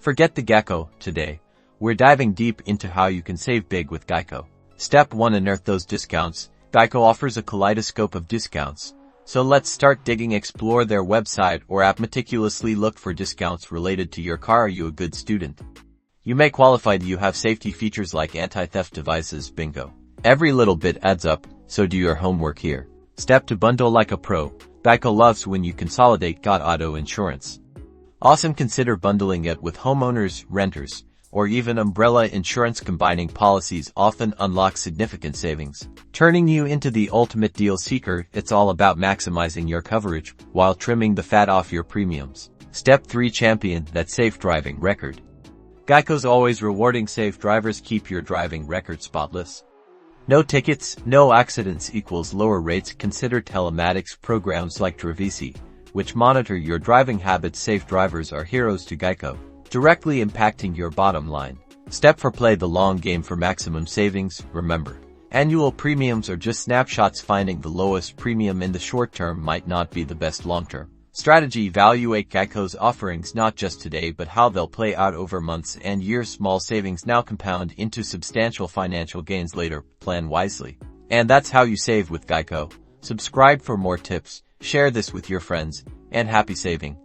Forget the Geico today. We're diving deep into how you can save big with Geico. Step 1. Unearth those discounts. Geico offers a kaleidoscope of discounts. So let's start digging. Explore their website or app. Meticulously look for discounts related to your car. Are you a good student? You may qualify. Do you have safety features like anti-theft devices? Bingo. Every little bit adds up, so do your homework here. Step 2. Bundle like a pro. Geico loves when you consolidate. Got auto insurance? Awesome. Consider bundling it with homeowners, renters, or even umbrella insurance. Combining policies often unlocks significant savings, turning you into the ultimate deal seeker. It's all about maximizing your coverage while trimming the fat off your premiums. Step 3. Champion that safe driving record. Geico's always rewarding safe drivers. Keep your driving record spotless. No tickets, no accidents equals lower rates. Consider telematics programs like Travisi, which monitor your driving habits. Safe drivers are heroes to Geico, directly impacting your bottom line. Step 4. Play the long game for maximum savings. Remember, annual premiums are just snapshots. Finding the lowest premium in the short term might not be the best long-term strategy. Evaluate Geico's offerings not just today but how they'll play out over months and years. Small savings now compound into substantial financial gains later. Plan wisely. And that's how you save with Geico. Subscribe for more tips, share this with your friends, and happy saving.